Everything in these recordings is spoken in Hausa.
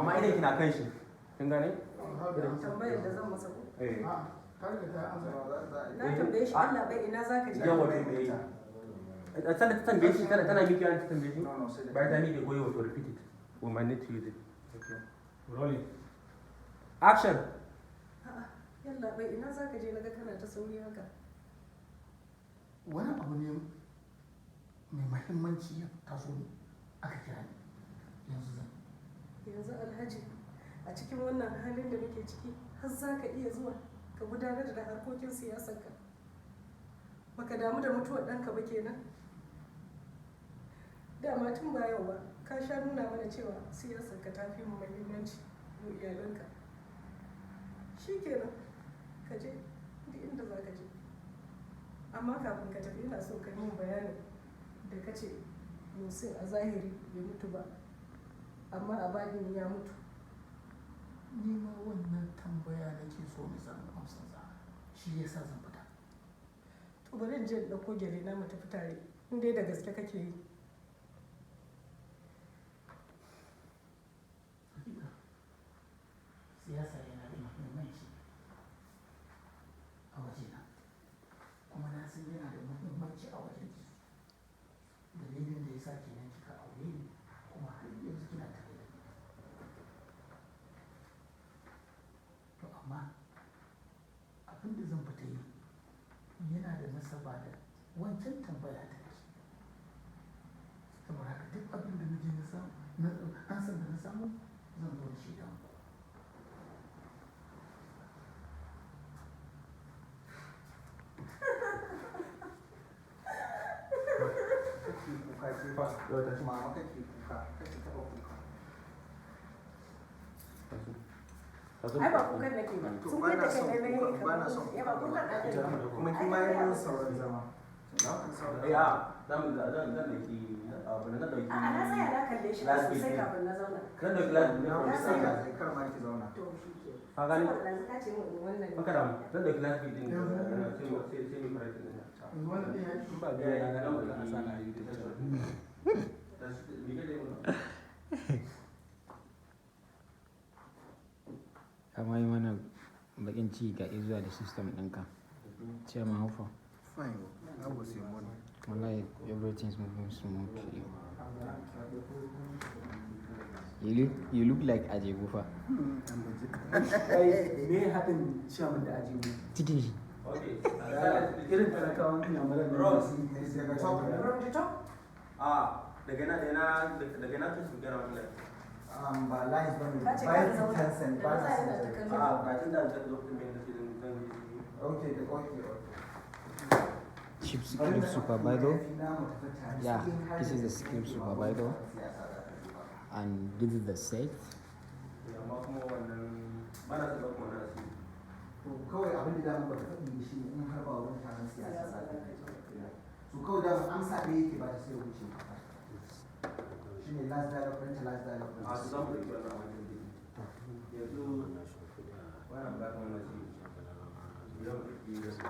amma idan kina kan shi kin gane tambayar da zan masa ko na tambaye shi Allah bai ina zaka je yawa tambaye ta tambaye shi tana miki an tambaye shi bayan ta miki goyi wato repeat it we might need to use it okay rolling action yalla bai ina zaka je naga kana ta sauri haka wani abu ne mai mahimmanci ya taso ne aka kira ni yanzu alhaji a cikin wannan halin da muke ciki har za ka iya zuwa ka gudanar da harkokin siyasarka baka damu da mutuwar ɗanka ba kenan dama tun ba yau ba ka sha nuna mana cewa siyasarka ta fi mu muhimmanci mu iyalanka shi kenan ka je duk inda za ka je amma kafin ka tafi ina so ka yi min bayanin da ka ce Musin a zahiri bai mutu ba amma a baɗini ya mutu ni ma wannan tambaya nake so mu san amsar sa shi yasa zan fita to bari in je in ɗauko gyale na mu tafi tare in dai da gaske kake yi siyasa yana da muhimmanci a wajena kuma na san yana da muhimmanci a wajen ki dalilin da yasa kenan kika aure ni kuma har yanzu kina tare da ni to amma abin da zan fita yi yana da nasaba da wancan tambaya ta ce saboda haka duk abin da naje na samu an san da na samu zan zo da shi da mama kake kuka kake taba kuka ai ba kukan nake ba sun kai da kai mai mai ba na son ya ba kukan da kai kuma kima yayin sauran zama ya zan dauki abu na dauki a na tsaya na kalle shi sosai kafin na zauna kan dauki last na sai ka kar ma ki zauna to shi ke ka gani saboda ka ce mun wannan maka da zan dauki last bit din sai mu fara din wannan ɗin ya yi ba ga ya ga nan da asana yi da kama yi mana bakin ci ga izuwa da system ɗinka ce ma haufa fine that was your money wallahi everything's moving smoothly you look like Aje Gufa me haɗin ciyaman da ajiyu cikin shi irin talakawan inyamuran da su daga top from the top daga na ta su gara wannan ba lines ba ne ka ce bayan ka zauna tansan ba na san da jari kallon ba tun da ta lokacin mai da cikin dan okay the okay chief script supervisor yeah this is the script supervisor and this is the set amma kuma wannan ba na tsaba kuma na su to kawai abin da damu ba ta faɗi shi in har ba wurin taron siyasa za ta kai so kawai da amsa ɗaya yake ba ta sai wuce shi ne last dialogue ɗin ta last dialogue ɗin a su zama da kyau na wannan yanzu wannan ba kuma na su yau da ke da su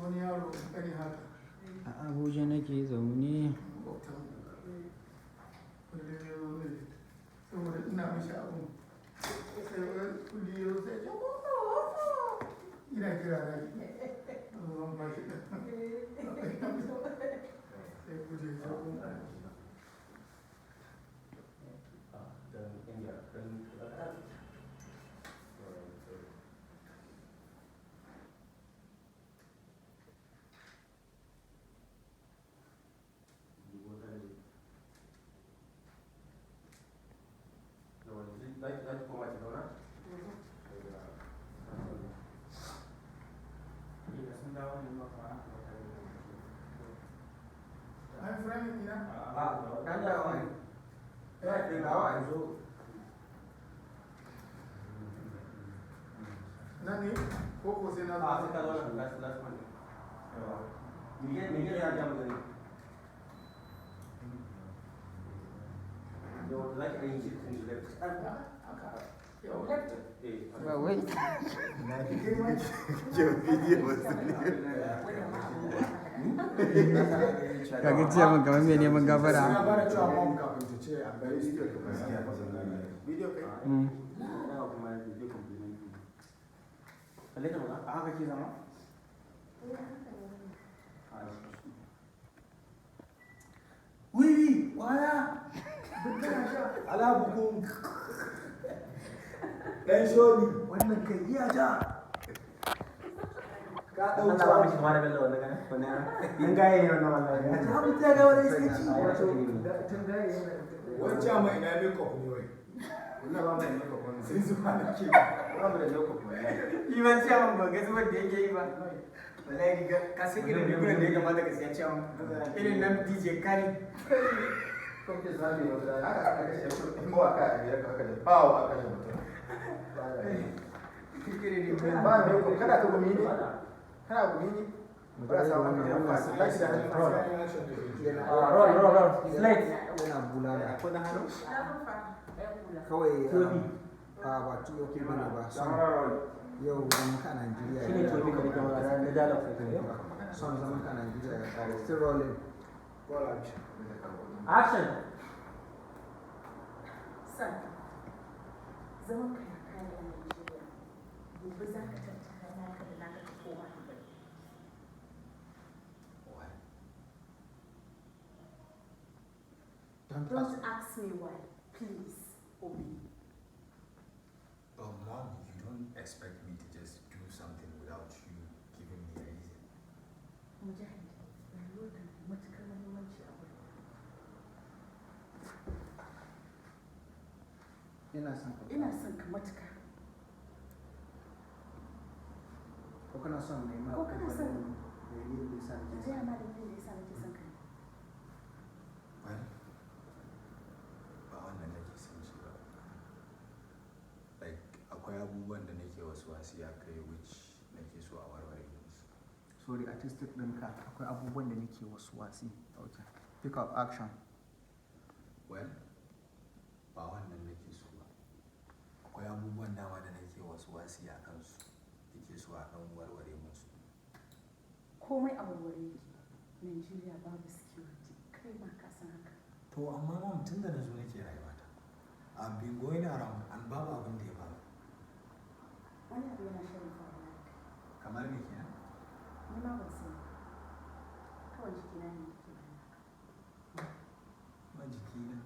wani yaro ɗari haka a Abuja nake zaune bautan kullum ya zo zai saboda ina mashi abun sai wani kudi ya zo sai ya ina kira da zan ba shi da sai kudi ya zo za ki koma ki zauna? an firamin ina ɗan dawa ne ɗan dawa a zo nan ne ko ko sai na sai ka zauna last one me ya ja mu gani yau za ki ɗan yi shi tun da left. Yau left. Ba wai. Kaga ce mun kamar me neman gafara. Ina bara cewa mom kafin ta ce a bari su ke Video kai? Ina kuma zai compliment. Kalle ka ba? A haka ke zama? Wiwi, waya. Ala bukum. Dan shoni, wannan kai iya ja. Ka Allah ba mishi kamar bello wannan kana? Wannan in gaye ne wannan wallahi. Ta mutu ga wani sai ci. tun gaye wancan mai ina makeup ne wai. Wannan ba mai makeup wannan. Sai zuwa da ke. Ba mu da makeup wallahi. Iman ciyaman ba gasu wanda yake yi ba. Wallahi riga ka san irin rigunan da ya kamata ka siya ciyaman. Irin nan DJ Kari. Kuma ke zami wata haka aka kashe in ba ka a biyar ka aka da bawo aka kashe mutum. Ba makeup kada ka gumi ne? Kana gumi ne? Ba sa wannan wannan tashi da hannu. Roll. Slide. Yana bulala. Akwai na hannu? Kawai Tobi. ba tuyoki bane ba. Yau zaman ka Najeriya. Shine tobi da kake magana na dialogue sai kai. Son zaman ka Najeriya ya kare. Still rolling. Action. Son, zaman ka ya kare a Najeriya. Gobe za ka tattara naka da naka ka koma Dubai. Don't ask me why. Please, Obi. But Mom, you don't expect me to just do something without you giving me a reason. Mujahid, rayuwar ka na matuƙar muhimmanci a wurin. Ina son ka matuƙa. Ko kana son mai ma Ko kana son da yin lisan ka gaya ma da me yasa nake son ka. Well, ba wannan nake son shi ba. Like, akwai abubuwan da nake wasu wasi a kai which nake so a warware musu. sorry artistic ɗinka akwai abubuwan da nake wasu wasi. Okay. Pick up action. Well, ba wannan nake so ba. Akwai abubuwan dama da nake wasu wasi a kansu. Nake so a ɗan warware musu. Komai a warware Najeriya babu security. Kai ma ka san haka. To amma Mom, tun da na zo nake rayuwata. I've been going around and babu abin da ya faru. Wani abu yana shirin faruwa. Kamar me kenan? Ni ma ban sani. Kawai jikina ne yake bani haka. Kuma jikina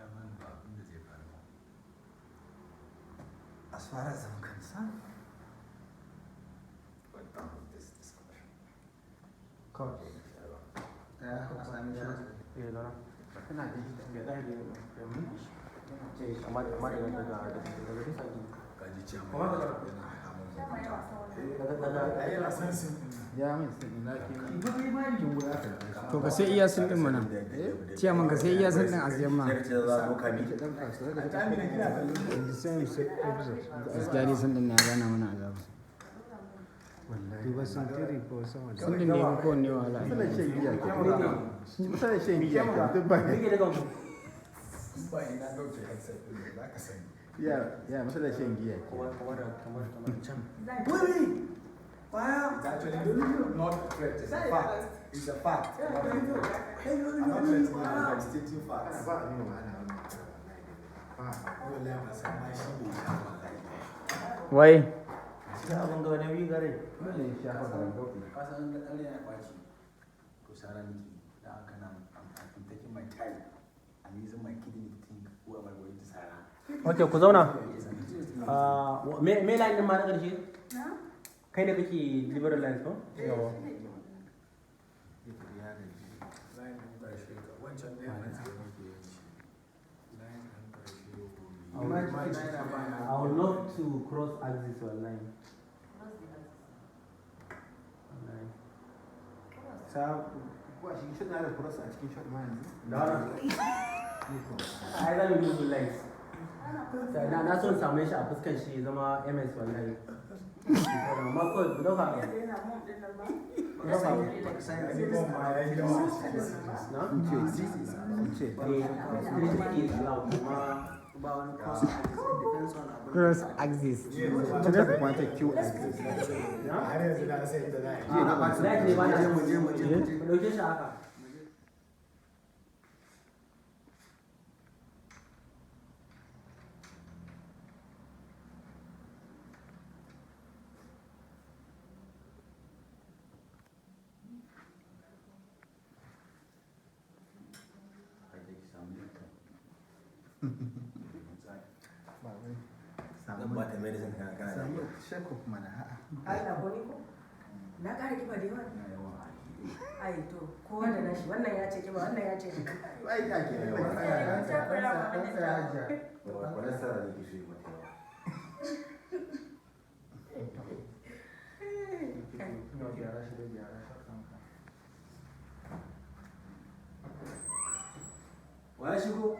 ya bani ba abin da zai faru ba. As far as I'm concerned, we're done with this discussion. Come. A sami shi. Lora. Kana da shi da mun. Amma daga Kaji cewa Kuma ka ga- yana hamun Dama yana son wani. Ai yana son sin Ya min sun ina ke. To ka ka sai iya sun din mana. Ciyaman ka sai iya sun din a siyan ma. Gaskiya dai sun din na gana mana azabu. Duba sun tiri ko sama da Sun din ne ko ne wala. misalin shan giya ke duk ba Rike daga mu. ba ina dauke headset din za ka sani. ya misalin shan giya ke Kamar can. Wiwi, waya. It's actually not a threat, it's a fact. It's a fact. I'm not threatening you, I'm stating facts. ba a yi wa ana Yau lema sai ma shi bai sha wallahi. Wai. Sai abin ga wani biyu gare. dole ya shafa da gobe Ka san da ɗan yana ɓaci. To sara niki da haka nan I'm taking my time. I'm using my kidney to think who am I going to sara. Okay, ku zauna. Me line din ma na ƙarshe? Na? Kai ne kake liberal lines ko? Yawa. Line ɗin ƙarshe ka wancan ɗaya na tsaye nake yin shi. Line ɗin ƙarshe ko I would love to cross axis online. Online. sa kuwa shi shi na da cross a cikin shot ma yanzu Da wannan. Ai zan yi Google lines. Na so in same shi a fuskan shi zama MS wallahi. amma kawai ku dauka Yanzu yana mun ɗin nan ba. Cross axis. Today we want to Q axis. har yanzu na sai da zai za ki ne ba na mu dauke shi haka Zan ba ta medicine kana Samu check up mana. Ai na goni ko? Na ƙara kiba da yawa. Ai to kowa da nashi wannan ya ce kiba wannan ya ce ai ta ke yawa ɗan tsaya hajiya wani sara da ke so yi mata yawa. gyara shi da gyara shi kanka wa ya shigo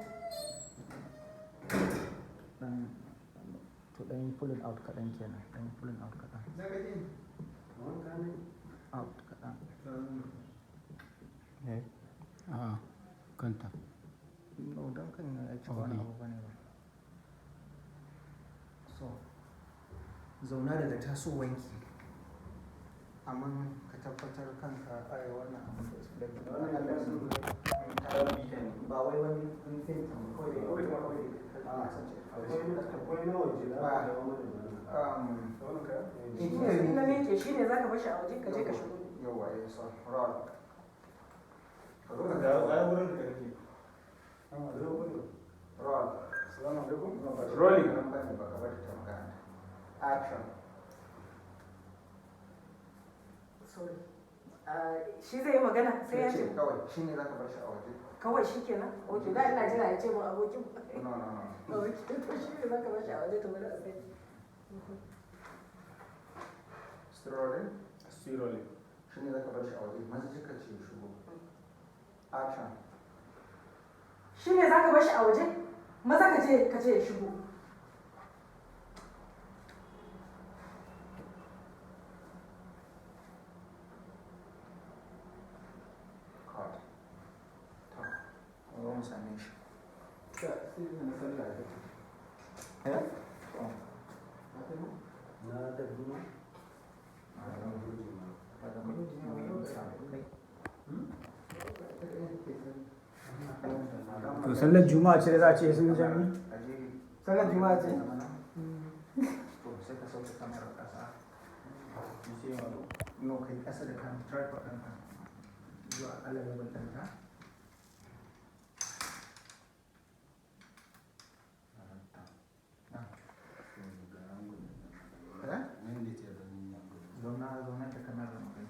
To then pull it out kaɗan kenan. Then pull it out kaɗan. Out kaɗan. Kanta. No, don kan yi aiki wani abu bane ba. so zauna daga tasowanki amma ka tabbatar kanka a wannan abin da ba wai wani rufin kawai na meke shi ne za ka bashi a waje ka je ka shigo. yawa ya so roll roll rolling action Sorry. Shi zai yi magana sai ya ce kawai shi ne za ka bar shi a waje kawai shi kenan. Ok, da ina jira ya ce mu abokin. no Ok, to shi ne za ka bashi a waje to bari a sai. still rolling still rolling shi ne za ka bar shi a waje maza jika ce shigo action Shi ne za ka bashi a waje? Maza ka ce ya shigo. cut to mu same shi na da duma to sallar juma'a ce da za a ce sun jami sallar juma'a ce to sai ka sauke kamar kasa no kai kasa da kan tripod ɗinka zuwa akalla level ɗinka zauna da kamar da mukai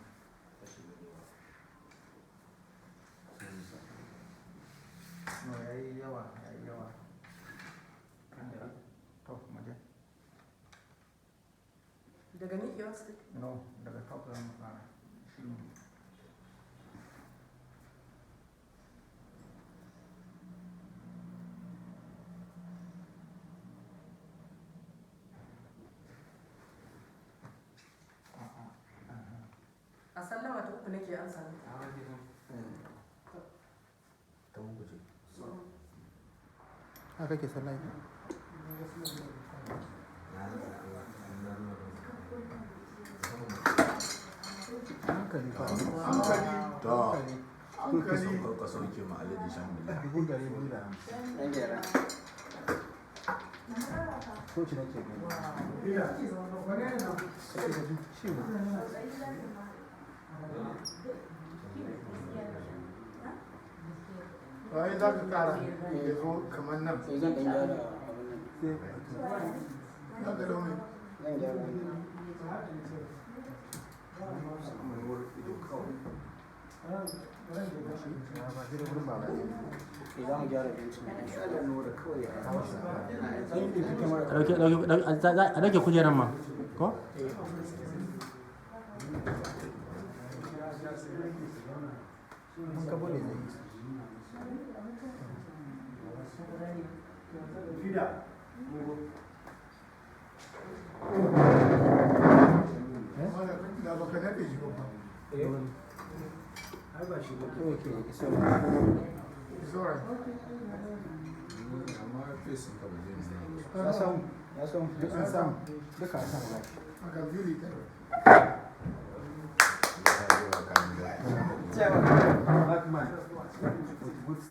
no yayi yawa to muje Daga miƙewa su no daga top zan fara a sallama ta uku nake an sami. Ta muku ce. Haka ke sallah ne? Hankali fa. Hankali. Ka sauke ma alaji shan miliyan. 250. Ko ci nake Wai za ka kara ya zo kamar nan. sai zan ɗan gyara Ya ga launi. zan gyara za mu gyara a dauke kujeran ma ko? mun ka bude zai Fida. Okay, so It's all right. that's some look at some like I can feel it. Black man.